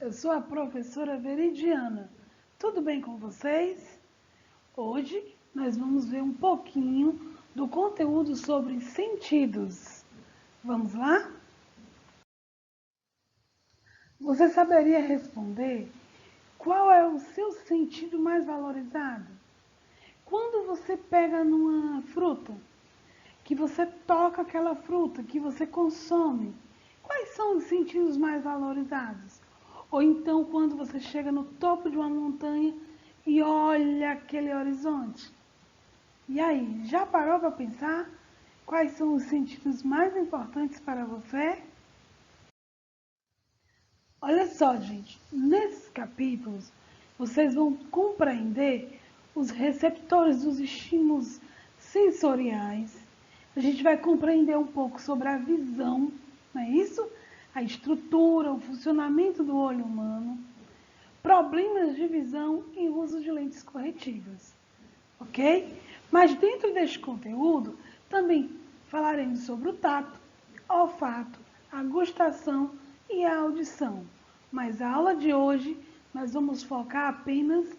Eu sou a professora Veridiana. Tudo bem com vocês? Hoje nós vamos ver um pouquinho do conteúdo sobre sentidos. Vamos lá? Você saberia responder qual é o seu sentido mais valorizado? Quando você pega numa fruta, que você toca aquela fruta, que você consome, quais são os sentidos mais valorizados? Ou então quando você chega no topo de uma montanha e olha aquele horizonte. E aí, já parou para pensar quais são os sentidos mais importantes para você? Olha só, gente, nesses capítulos vocês vão compreender os receptores dos estímulos sensoriais. A gente vai compreender um pouco sobre a visão, não é isso? A estrutura, o funcionamento do olho humano, problemas de visão e uso de lentes corretivas, ok? Mas dentro deste conteúdo também falaremos sobre o tato, olfato, a gustação e a audição. Mas a aula de hoje nós vamos focar apenas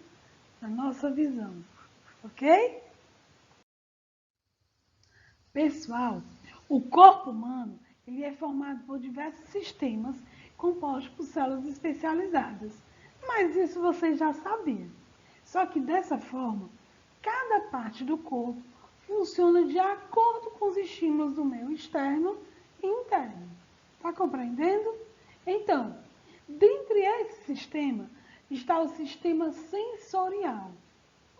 na nossa visão, ok? Pessoal, o corpo humano ele é formado por diversos sistemas compostos por células especializadas. Mas isso vocês já sabiam. Só que dessa forma, cada parte do corpo funciona de acordo com os estímulos do meio externo e interno. Está compreendendo? Então, dentre esse sistema está o sistema sensorial,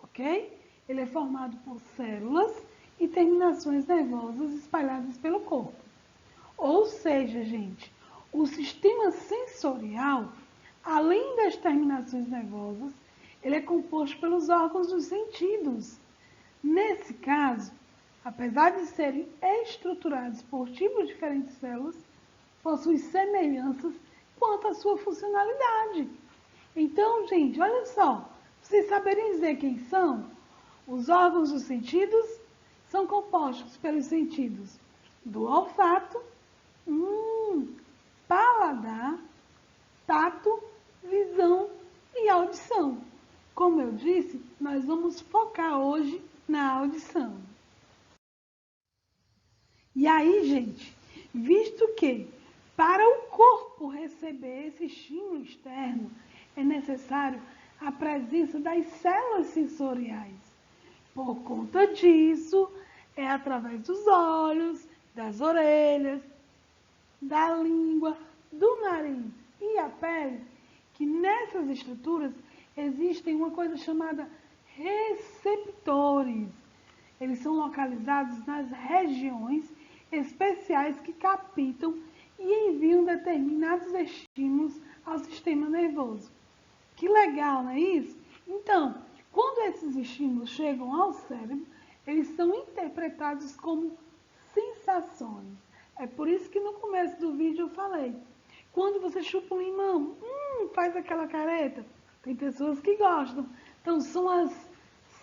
ok? Ele é formado por células e terminações nervosas espalhadas pelo corpo. Ou seja, gente, o sistema sensorial, além das terminações nervosas, ele é composto pelos órgãos dos sentidos. Nesse caso, apesar de serem estruturados por tipos diferentes de células, possuem semelhanças quanto à sua funcionalidade. Então, gente, olha só, vocês saberem dizer quem são? Os órgãos dos sentidos são compostos pelos sentidos do olfato, paladar, tato, visão e audição. Como eu disse, nós vamos focar hoje na audição. E aí, gente, visto que para o corpo receber esse estímulo externo é necessário a presença das células sensoriais. Por conta disso, é através dos olhos, das orelhas, da língua, do nariz e a pele que nessas estruturas existem uma coisa chamada receptores. Eles são localizados nas regiões especiais que captam e enviam determinados estímulos ao sistema nervoso. Que legal, não é isso? Então, quando esses estímulos chegam ao cérebro, eles são interpretados como sensações. É por isso que no começo do vídeo eu falei, quando você chupa um limão, faz aquela careta. Tem pessoas que gostam. Então, são as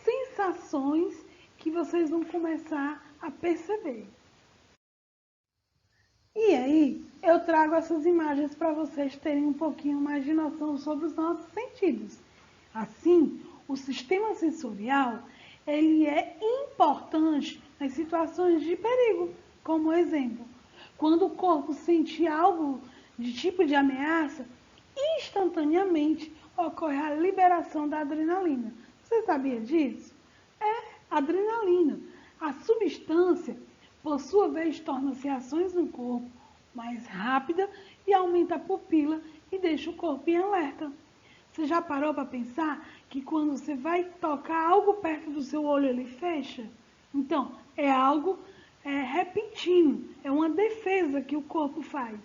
sensações que vocês vão começar a perceber. E aí, eu trago essas imagens para vocês terem um pouquinho mais de noção sobre os nossos sentidos. Assim, o sistema sensorial, ele é importante nas situações de perigo, como exemplo, quando o corpo sente algo de tipo de ameaça, instantaneamente ocorre a liberação da adrenalina. Você sabia disso? É adrenalina. A substância, por sua vez, torna-se ações no corpo mais rápida e aumenta a pupila e deixa o corpo em alerta. Você já parou para pensar que quando você vai tocar algo perto do seu olho, ele fecha? Então, é algo repentino, é uma defesa que o corpo faz.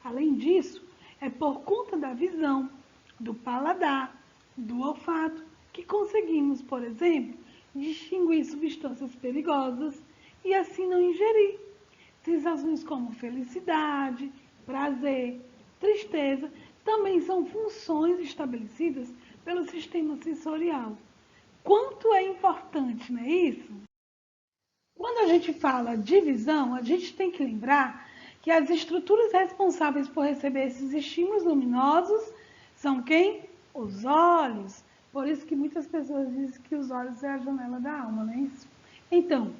Além disso, é por conta da visão, do paladar, do olfato, que conseguimos, por exemplo, distinguir substâncias perigosas e assim não ingerir. Sensações como felicidade, prazer, tristeza, também são funções estabelecidas pelo sistema sensorial. Quanto é importante, não é isso? Quando a gente fala de visão, a gente tem que lembrar que as estruturas responsáveis por receber esses estímulos luminosos São quem? Os olhos. Por isso que muitas pessoas dizem que os olhos é a janela da alma, não é isso? Então,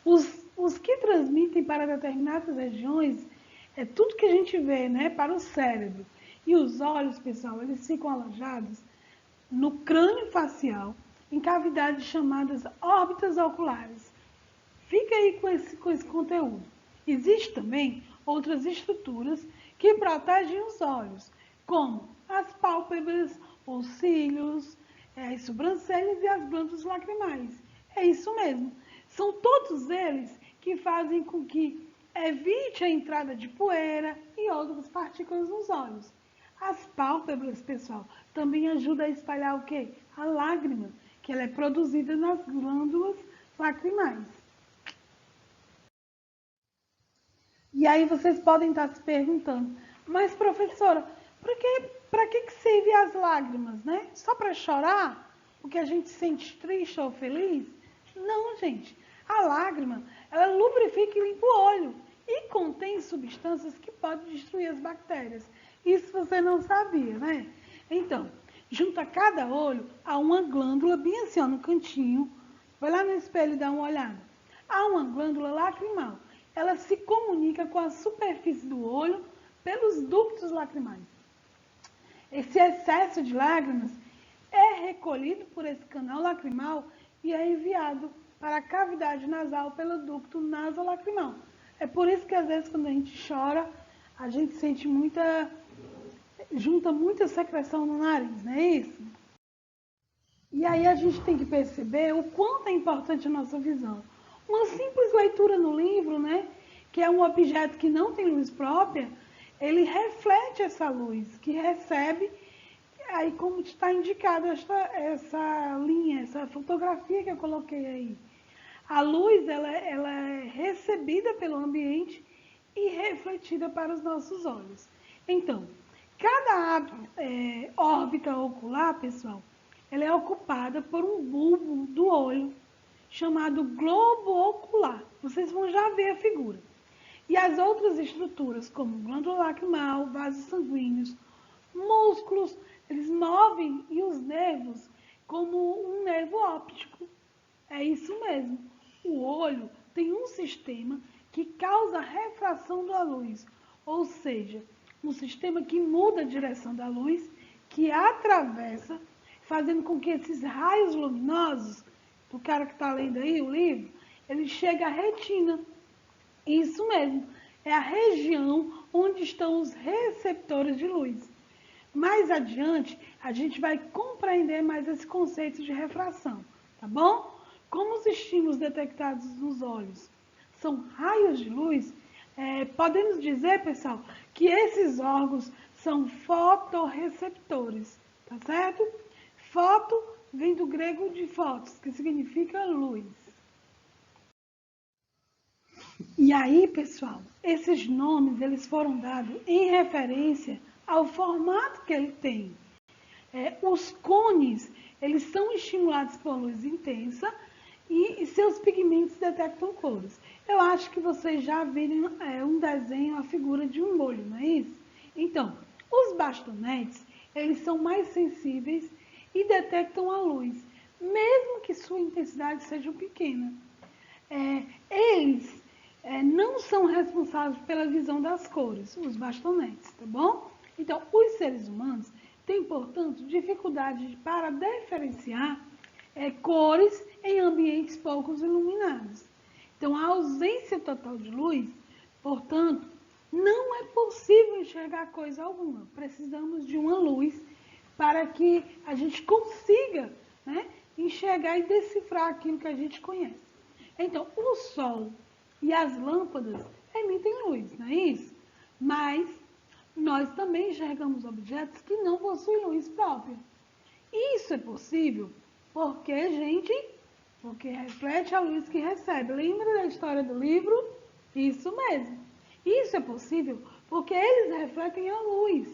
os que transmitem para determinadas regiões é tudo que a gente vê, né, para o cérebro. E os olhos, pessoal, eles ficam alojados no crânio facial, em cavidades chamadas órbitas oculares. Fica aí com esse conteúdo. Existem também outras estruturas que protegem os olhos, como as pálpebras, os cílios, as sobrancelhas e as glândulas lacrimais. É isso mesmo. São todos eles que fazem com que evite a entrada de poeira e outras partículas nos olhos. As pálpebras, pessoal, também ajudam a espalhar o quê? A lágrima, que ela é produzida nas glândulas lacrimais. E aí vocês podem estar se perguntando, mas professora, para que servem as lágrimas, né? Só para chorar? Porque a gente se sente triste ou feliz? Não, gente. A lágrima, ela lubrifica e limpa o olho e contém substâncias que podem destruir as bactérias. Isso você não sabia, né? Então, junto a cada olho, há uma glândula bem assim, ó, no cantinho. Vai lá no espelho e dá uma olhada. Há uma glândula lacrimal. Ela se comunica com a superfície do olho pelos ductos lacrimais. Esse excesso de lágrimas é recolhido por esse canal lacrimal e é enviado para a cavidade nasal pelo ducto nasolacrimal. É por isso que às vezes quando a gente chora, a gente sente junta muita secreção no nariz, não é isso? E aí a gente tem que perceber o quanto é importante a nossa visão. Uma simples leitura no livro, né, que é um objeto que não tem luz própria, ele reflete essa luz que recebe, aí como está indicado essa linha, essa fotografia que eu coloquei aí. A luz ela é recebida pelo ambiente e refletida para os nossos olhos. Então, cada órbita ocular, pessoal, ela é ocupada por um bulbo do olho, chamado globo ocular. Vocês vão já ver a figura. E as outras estruturas, como glândula lacrimal, vasos sanguíneos, músculos, eles movem e os nervos, como um nervo óptico. É isso mesmo. O olho tem um sistema que causa refração da luz, ou seja, um sistema que muda a direção da luz, que atravessa, fazendo com que esses raios luminosos, do cara que está lendo aí o livro, ele chega à retina. Isso mesmo, é a região onde estão os receptores de luz. Mais adiante, a gente vai compreender mais esse conceito de refração, tá bom? Como os estímulos detectados nos olhos são raios de luz, podemos dizer, pessoal, que esses órgãos são fotorreceptores, tá certo? Foto vem do grego de fotos, que significa luz. E aí, pessoal, esses nomes eles foram dados em referência ao formato que ele tem. Os cones, eles são estimulados por luz intensa e seus pigmentos detectam cores. Eu acho que vocês já viram um desenho, a figura de um olho, não é isso? Então, os bastonetes, eles são mais sensíveis e detectam a luz, mesmo que sua intensidade seja pequena. Eles não são responsáveis pela visão das cores, os bastonetes, tá bom? Então, os seres humanos têm, portanto, dificuldade para diferenciar cores em ambientes pouco iluminados. Então, a ausência total de luz, portanto, não é possível enxergar coisa alguma. Precisamos de uma luz para que a gente consiga, né, enxergar e decifrar aquilo que a gente conhece. Então, o sol e as lâmpadas emitem luz, não é isso? Mas nós também enxergamos objetos que não possuem luz própria. Isso é possível porque, porque reflete a luz que recebe. Lembra da história do livro? Isso mesmo. Isso é possível porque eles refletem a luz,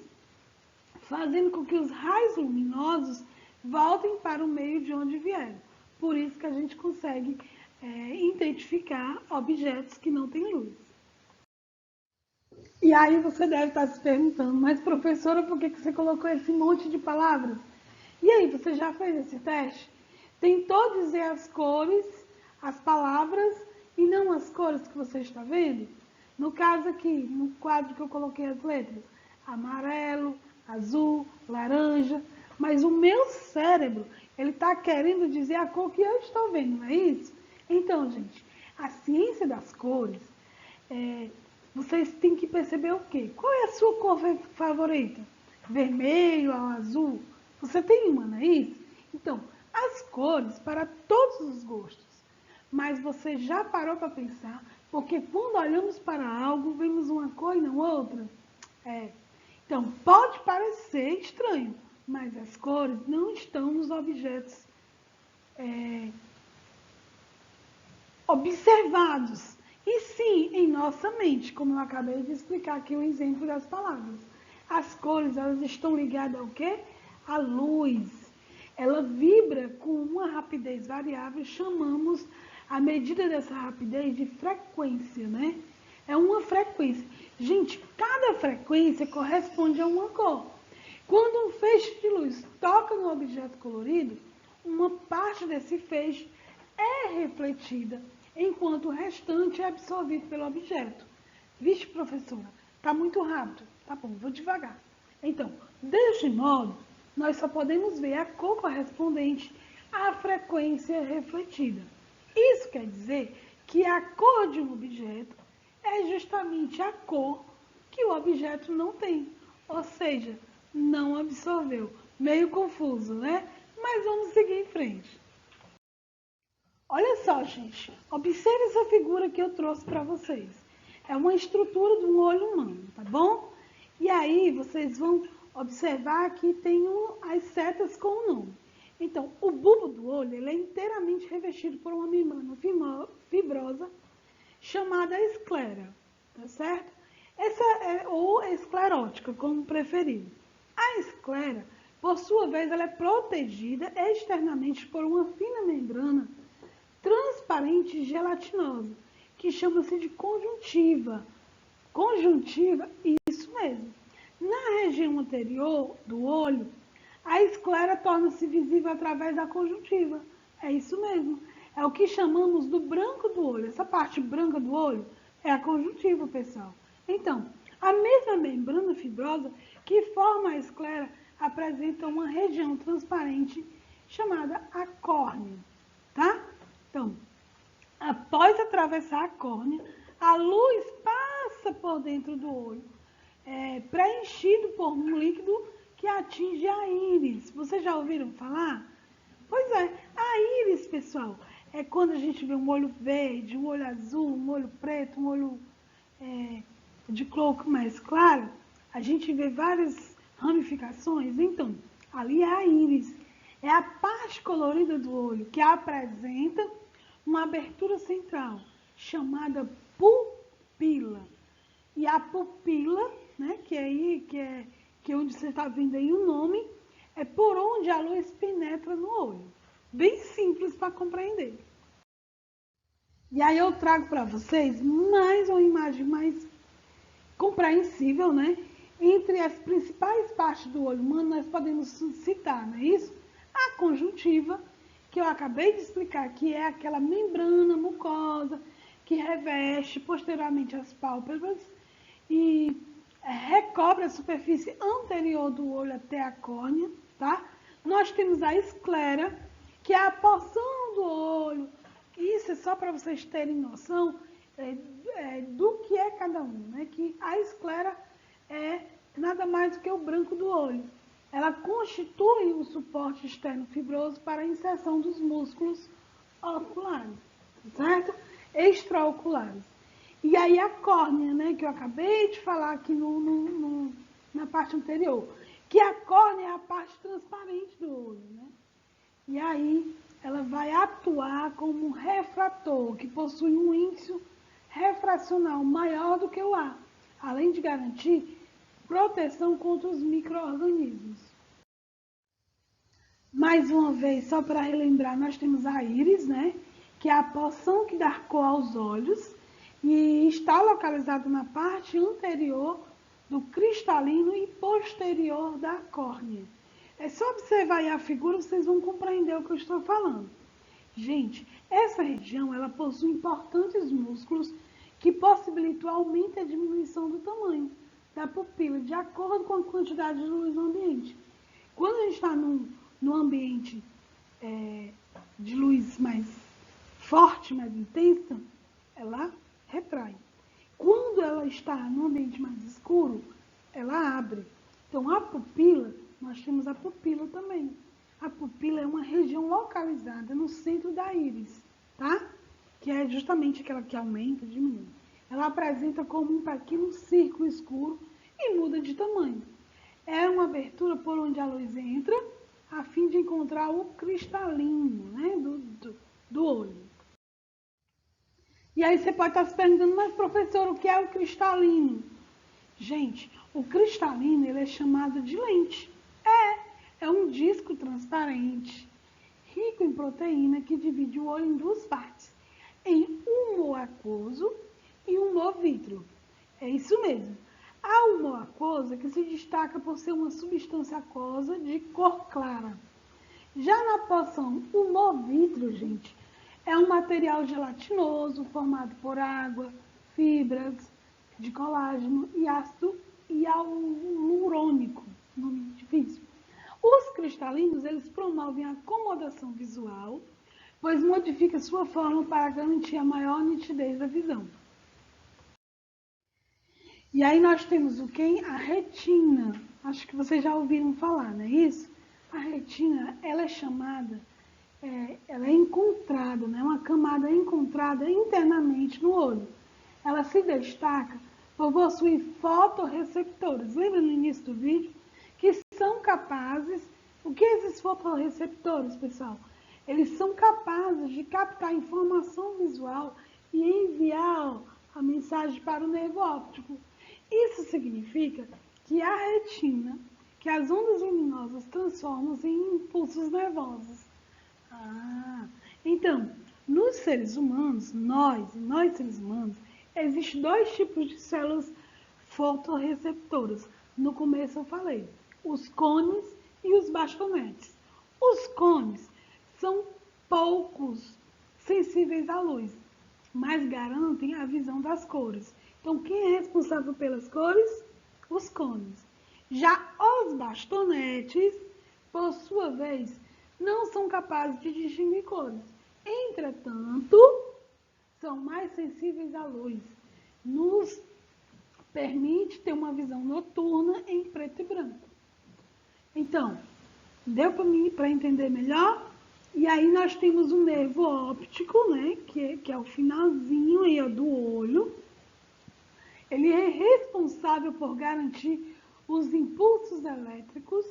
fazendo com que os raios luminosos voltem para o meio de onde vieram. Por isso que a gente consegue identificar objetos que não têm luz. E aí você deve estar se perguntando, mas professora, por que você colocou esse monte de palavras? E aí, você já fez esse teste? Tentou dizer as cores, as palavras e não as cores que você está vendo? No caso aqui, no quadro que eu coloquei as letras, amarelo, azul, laranja, mas o meu cérebro, ele está querendo dizer a cor que eu estou vendo, não é isso? Então, gente, a ciência das cores, é, vocês têm que perceber o quê? Qual é a sua cor favorita? Vermelho, azul? Você tem uma, não é isso? Então, as cores para todos os gostos. Mas você já parou para pensar? Porque quando olhamos para algo, vemos uma cor e não outra? É. Então, pode parecer estranho, mas as cores não estão nos objetos observados, e sim em nossa mente, como eu acabei de explicar aqui o exemplo das palavras. As cores, elas estão ligadas ao quê? À luz. Ela vibra com uma rapidez variável, chamamos a medida dessa rapidez de frequência, né? É uma frequência. Gente, cada frequência corresponde a uma cor. Quando um feixe de luz toca no objeto colorido, uma parte desse feixe é refletida, enquanto o restante é absorvido pelo objeto. Vixe, professora, está muito rápido. Tá bom, vou devagar. Então, deste modo, nós só podemos ver a cor correspondente à frequência refletida. Isso quer dizer que a cor de um objeto é justamente a cor que o objeto não tem, ou seja, não absorveu. Meio confuso, né? Mas vamos seguir em frente. Olha só, gente. Observe essa figura que eu trouxe para vocês. É uma estrutura de um olho humano, tá bom? E aí vocês vão observar que tem as setas com o nome. Então, o bulbo do olho ele é inteiramente revestido por uma membrana fibrosa chamada esclera, tá certo? Essa é ou esclerótica, como preferido. A esclera, por sua vez, ela é protegida externamente por uma fina membrana transparente e gelatinosa, que chama-se de conjuntiva. Conjuntiva, isso mesmo. Na região anterior do olho, a esclera torna-se visível através da conjuntiva. É isso mesmo. É o que chamamos do branco do olho. Essa parte branca do olho é a conjuntiva, pessoal. Então, a mesma membrana fibrosa que forma a esclera apresenta uma região transparente chamada a córnea, tá? Então, após atravessar a córnea, a luz passa por dentro do olho, preenchido por um líquido que atinge a íris. Vocês já ouviram falar? Pois é, a íris, pessoal, é quando a gente vê um olho verde, um olho azul, um olho preto, um olho de cor mais claro, a gente vê várias ramificações. Então, ali é a íris. É a parte colorida do olho que apresenta uma abertura central, chamada pupila. E a pupila, né, que é onde você está vendo aí o nome, é por onde a luz penetra no olho. Bem simples para compreender. E aí eu trago para vocês mais uma imagem mais compreensível, né? Entre as principais partes do olho humano, nós podemos citar, não é isso? A conjuntiva, que eu acabei de explicar, que é aquela membrana mucosa que reveste posteriormente as pálpebras e recobre a superfície anterior do olho até a córnea, tá? Nós temos a esclera, que é a porção do olho. Isso é só para vocês terem noção do que é cada um, né? Que a esclera é nada mais do que o branco do olho. Ela constitui o suporte externo fibroso para a inserção dos músculos oculares, certo? Extraoculares. E aí a córnea, né, que eu acabei de falar aqui na parte anterior, que a córnea é a parte transparente do olho, né? E aí ela vai atuar como um refrator, que possui um índice refracional maior do que o ar, além de garantir proteção contra os micro-organismos. Mais uma vez, só para relembrar, nós temos a íris, né? Que é a porção que dá cor aos olhos. e está localizado na parte anterior do cristalino e posterior da córnea. É só observar aí a figura, vocês vão compreender o que eu estou falando. Gente, essa região, ela possui importantes músculos que possibilitam o aumento e a diminuição do tamanho da pupila, de acordo com a quantidade de luz no ambiente. Quando a gente está num ambiente de luz mais forte, mais intensa, ela retrai. Quando ela está num ambiente mais escuro, ela abre. Então, a pupila, nós temos a pupila também. A pupila é uma região localizada no centro da íris, tá? Que é justamente aquela que aumenta, diminui. Ela apresenta como um pequeno círculo escuro e muda de tamanho. É uma abertura por onde a luz entra, a fim de encontrar o cristalino, né, do olho. E aí você pode estar se perguntando, mas professor, o que é o cristalino? Gente, o cristalino, ele é chamado de lente. É um disco transparente, rico em proteína, que divide o olho em duas partes, em humor aquoso e humor vítreo. É isso mesmo. A humor aquosa que se destaca por ser uma substância aquosa de cor clara. Já na porção humor vítreo, gente, é um material gelatinoso formado por água, fibras de colágeno e ácido hialurônico. Nome difícil. Os cristalinos, eles promovem a acomodação visual, pois modifica sua forma para garantir a maior nitidez da visão. E aí nós temos o quê? A retina. Acho que vocês já ouviram falar, não é isso? A retina, ela é chamada, ela é encontrada, né? Uma camada encontrada internamente no olho. Ela se destaca por possuir fotorreceptores. Lembra no início do vídeo? Que são capazes, o que esses fotorreceptores, pessoal? Eles são capazes de captar informação visual e enviar a mensagem para o nervo óptico. Isso significa que a retina, que as ondas luminosas transformam em impulsos nervosos. Então, nos seres humanos, nós seres humanos, existem dois tipos de células fotorreceptoras. No começo eu falei, os cones e os bastonetes. Os cones são poucos sensíveis à luz, mas garantem a visão das cores. Então, quem é responsável pelas cores? Os cones. Já os bastonetes, por sua vez, não são capazes de distinguir cores. Entretanto, são mais sensíveis à luz. Nos permite ter uma visão noturna em preto e branco. Então, deu para entender melhor? E aí nós temos o nervo óptico, né, que é o finalzinho aí, ó, do olho. Ele é responsável por garantir os impulsos elétricos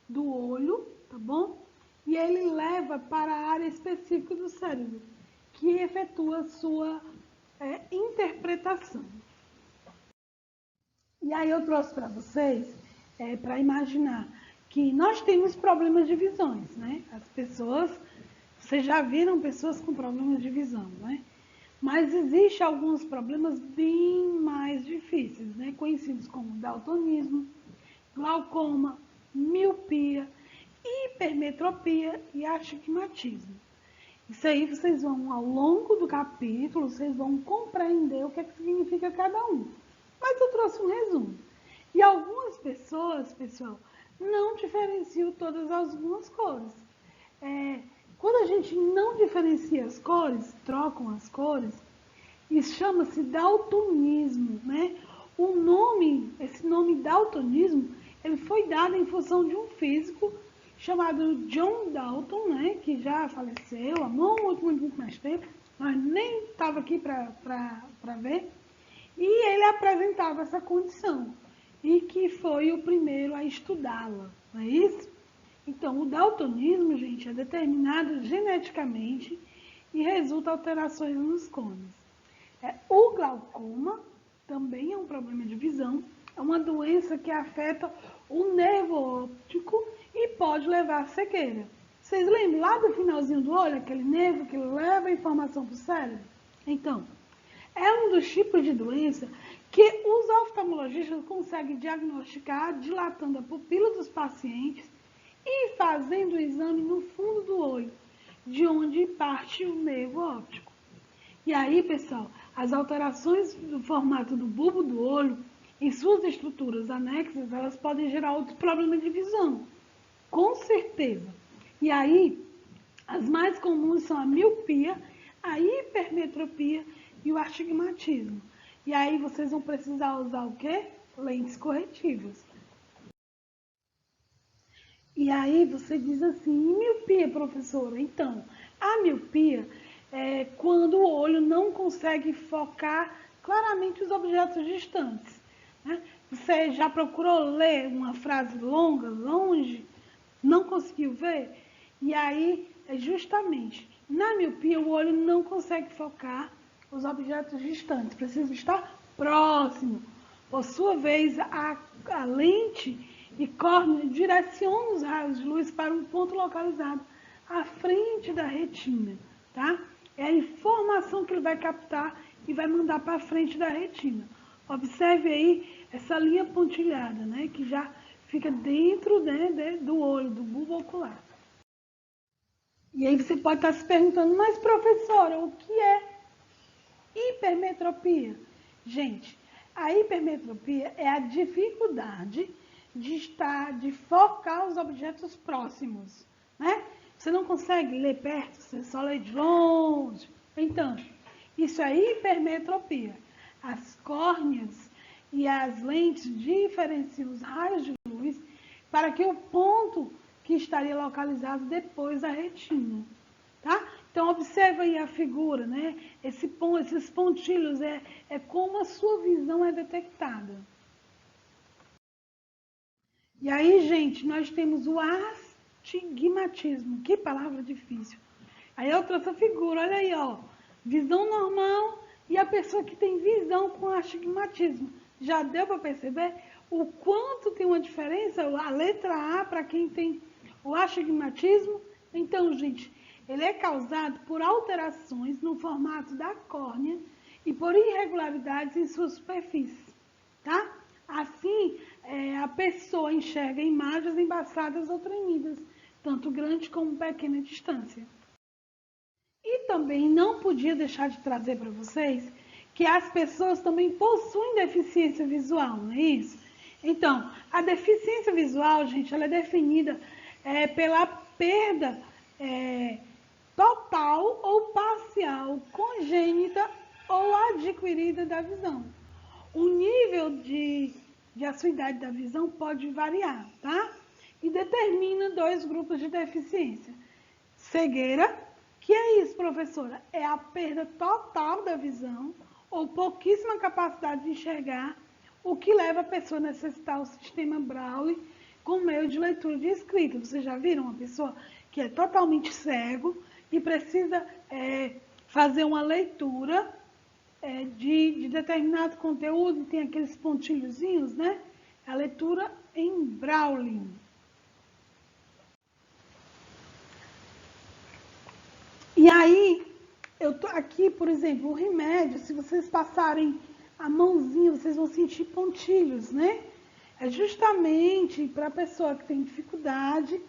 do olho, tá bom? E ele leva para a área específica do cérebro, que efetua a sua interpretação. E aí eu trouxe para vocês, para imaginar, que nós temos problemas de visões, né? As pessoas, vocês já viram pessoas com problemas de visão, né? Mas existem alguns problemas bem mais difíceis, né? Conhecidos como daltonismo, glaucoma, miopia, hipermetropia e astigmatismo. Isso aí vocês vão, ao longo do capítulo, vocês vão compreender o que significa cada um. Mas eu trouxe um resumo. E algumas pessoas, pessoal, não diferenciam todas algumas cores. Quando a gente não diferencia as cores, trocam as cores, isso chama-se daltonismo, né? Esse nome daltonismo, ele foi dado em função de um físico chamado John Dalton, né? Que já faleceu há muito mais tempo, mas nem estava aqui para ver. E ele apresentava essa condição, e que foi o primeiro a estudá-la, não é isso? Então, o daltonismo, gente, é determinado geneticamente e resulta em alterações nos cones. O glaucoma também é um problema de visão, é uma doença que afeta o nervo óptico e pode levar à cegueira. Vocês lembram lá do finalzinho do olho, aquele nervo que leva a informação para o cérebro? Então, é um dos tipos de doença que os oftalmologistas conseguem diagnosticar dilatando a pupila dos pacientes e fazendo o exame no fundo do olho, de onde parte o nervo óptico. E aí, pessoal, as alterações do formato do bulbo do olho em suas estruturas anexas, elas podem gerar outros problemas de visão, com certeza. E aí, as mais comuns são a miopia, a hipermetropia e o astigmatismo. E aí vocês vão precisar usar o quê? Lentes corretivas. E aí você diz assim, e miopia, professora? Então, a miopia é quando o olho não consegue focar claramente os objetos distantes. Né? Você já procurou ler uma frase longa, longe, não conseguiu ver? E aí, é justamente, na miopia, o olho não consegue focar os objetos distantes, precisa estar próximo. Por sua vez, a lente e córnea direciona os raios de luz para um ponto localizado à frente da retina, tá? É a informação que ele vai captar e vai mandar para frente da retina. Observe aí essa linha pontilhada, né, que já fica dentro, né, do olho, do bulbo ocular. E aí você pode estar se perguntando, mas professora, o que é hipermetropia? Gente, a hipermetropia é a dificuldade de focar os objetos próximos, né? Você não consegue ler perto, você só lê de longe. Então, isso é hipermetropia. As córneas e as lentes diferenciam os raios de luz para que o ponto que estaria localizado depois da retina, tá? Então, observa aí a figura, né? Esses pontilhos é como a sua visão é detectada. E aí, gente, nós temos o astigmatismo. Que palavra difícil. Aí eu trouxe a figura, olha aí, ó. Visão normal e a pessoa que tem visão com astigmatismo. Já deu para perceber o quanto tem uma diferença? A letra A para quem tem o astigmatismo. Então, gente, ele é causado por alterações no formato da córnea e por irregularidades em suas superfícies, tá? Assim, a pessoa enxerga imagens embaçadas ou tremidas, tanto grande como pequena distância. E também não podia deixar de trazer para vocês que as pessoas também possuem deficiência visual, não é isso? Então, a deficiência visual, gente, ela é definida pela perda total ou parcial, congênita ou adquirida da visão. O nível de acuidade da visão pode variar, tá? E determina dois grupos de deficiência. Cegueira, que é isso, professora? É a perda total da visão ou pouquíssima capacidade de enxergar, o que leva a pessoa a necessitar o sistema Braille com meio de leitura de escrita. Vocês já viram uma pessoa que é totalmente cego e precisa fazer uma leitura de determinado conteúdo, tem aqueles pontilhozinhos, né? A leitura em Braille. E aí, eu tô aqui, por exemplo, o remédio, se vocês passarem a mãozinha, vocês vão sentir pontilhos, né? É justamente para a pessoa que tem dificuldade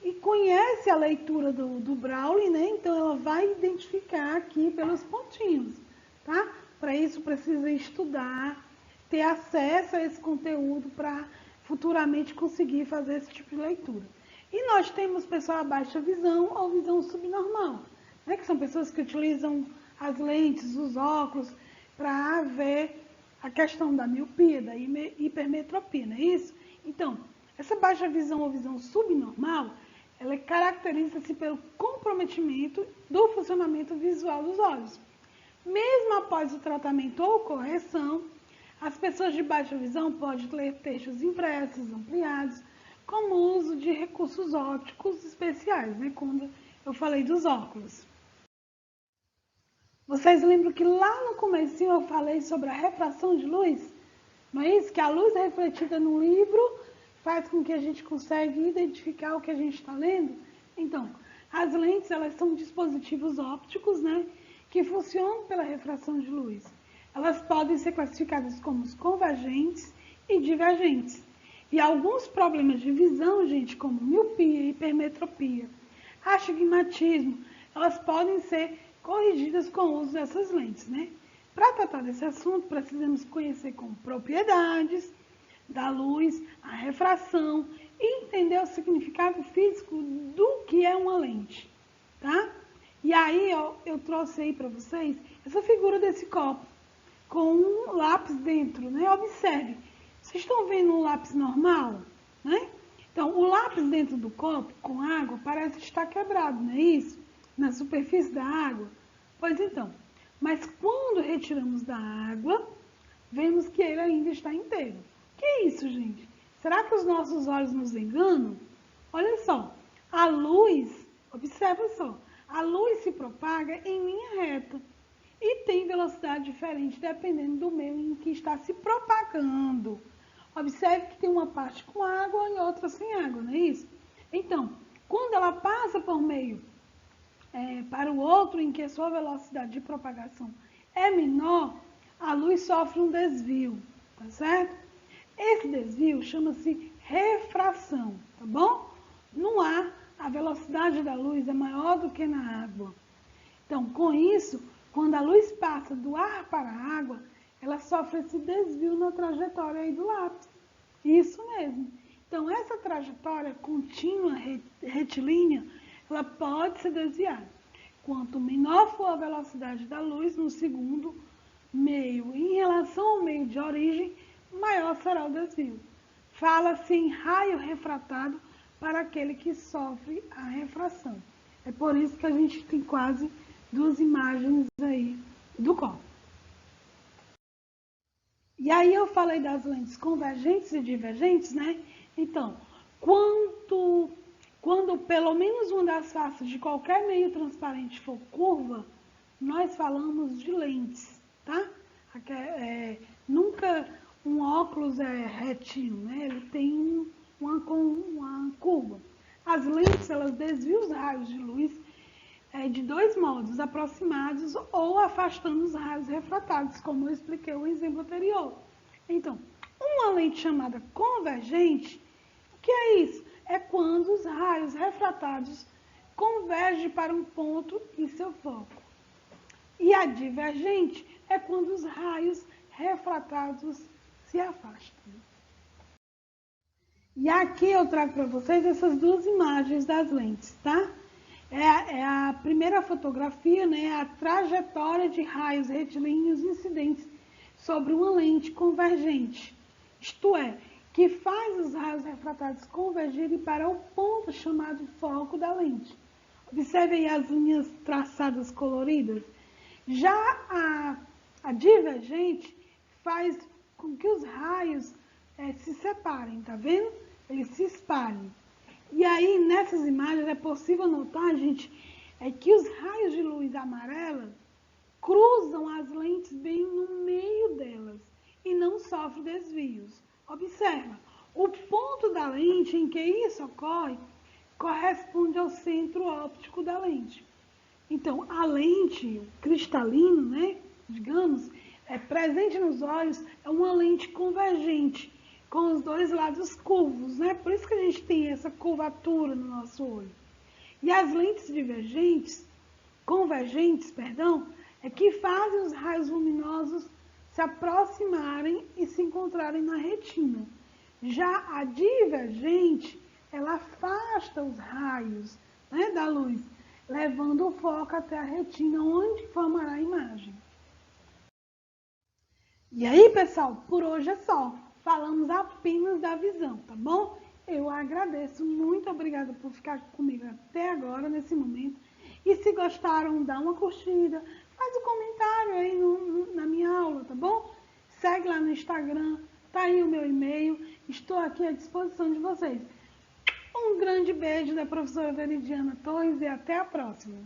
e conhece a leitura do Braille, né? Então, ela vai identificar aqui pelos pontinhos, tá? Para isso, precisa estudar, ter acesso a esse conteúdo para futuramente conseguir fazer esse tipo de leitura. E nós temos pessoal a baixa visão ou visão subnormal, né? Que são pessoas que utilizam as lentes, os óculos, para ver a questão da miopia, da hipermetropia, não é isso? Então, essa baixa visão ou visão subnormal, ela caracteriza-se pelo comprometimento do funcionamento visual dos olhos. Mesmo após o tratamento ou correção, as pessoas de baixa visão podem ler textos impressos, ampliados, com o uso de recursos ópticos especiais, né? Quando eu falei dos óculos. Vocês lembram que lá no comecinho eu falei sobre a refração de luz? Não é isso? Que a luz refletida no livro faz com que a gente consiga identificar o que a gente está lendo? Então, as lentes, elas são dispositivos ópticos, né? Que funcionam pela refração de luz. elas podem ser classificadas como convergentes e divergentes. E alguns problemas de visão, gente, como miopia, hipermetropia, astigmatismo, elas podem ser corrigidas com o uso dessas lentes, né? Para tratar desse assunto, precisamos conhecer como propriedades da luz, a refração e entender o significado físico do que é uma lente, tá? E aí, ó, eu trouxe aí para vocês essa figura desse copo com um lápis dentro, né? Observe, vocês estão vendo um lápis normal, né? Então, o lápis dentro do copo com água parece estar quebrado, não é isso? Na superfície da água. Pois então, mas quando retiramos da água, vemos que ele ainda está inteiro. Que é isso, gente? Será que os nossos olhos nos enganam? Olha só, a luz, observa só, a luz se propaga em linha reta e tem velocidade diferente dependendo do meio em que está se propagando. Observe que tem uma parte com água e outra sem água, não é isso? Então, quando ela passa por meio para o outro em que a sua velocidade de propagação é menor, a luz sofre um desvio, tá certo? Esse desvio chama-se refração, tá bom? No ar, a velocidade da luz é maior do que na água. Então, com isso, quando a luz passa do ar para a água, ela sofre esse desvio na trajetória aí do lápis. Isso mesmo. Então, essa trajetória contínua, retilínea, ela pode se desviar. Quanto menor for a velocidade da luz no segundo meio em relação ao meio de origem, maior será o desvio. Fala-se em raio refratado para aquele que sofre a refração. É por isso que a gente tem quase duas imagens aí do copo. E aí eu falei das lentes convergentes e divergentes, né? Então, quando pelo menos uma das faces de qualquer meio transparente for curva, nós falamos de lentes, tá? Nunca um óculos é retinho, né? Ele tem uma curva. As lentes, elas desviam os raios de luz de dois modos, aproximados ou afastando os raios refratados, como eu expliquei no exemplo anterior. Então, uma lente chamada convergente, o que é isso? É quando os raios refratados convergem para um ponto em seu foco. E a divergente é quando os raios refratados se afastam. E aqui eu trago para vocês essas duas imagens das lentes, tá? É a primeira fotografia, né? A trajetória de raios retilíneos incidentes sobre uma lente convergente. Isto é, que faz os raios refratados convergirem para o ponto chamado foco da lente. Observe aí as linhas traçadas coloridas. Já a divergente faz com que os raios se separem, tá vendo? Eles se espalhem. E aí, nessas imagens, é possível notar, gente, que os raios de luz amarela cruzam as lentes bem no meio delas e não sofrem desvios. Observa, o ponto da lente em que isso ocorre corresponde ao centro óptico da lente. Então, a lente cristalina, né, digamos, presente nos olhos, é uma lente convergente, com os dois lados curvos, né? Por isso que a gente tem essa curvatura no nosso olho. E as lentes convergentes, é que fazem os raios luminosos se aproximarem e se encontrarem na retina. Já a divergente, ela afasta os raios, né, da luz, levando o foco até a retina, onde formará a imagem. E aí, pessoal, por hoje é só. Falamos apenas da visão, tá bom? Eu agradeço, muito obrigada por ficar comigo até agora, nesse momento. E se gostaram, dá uma curtida, faz um comentário aí na minha aula, tá bom? Segue lá no Instagram, tá aí o meu e-mail, estou aqui à disposição de vocês. Um grande beijo da professora Veridiana Torres e até a próxima.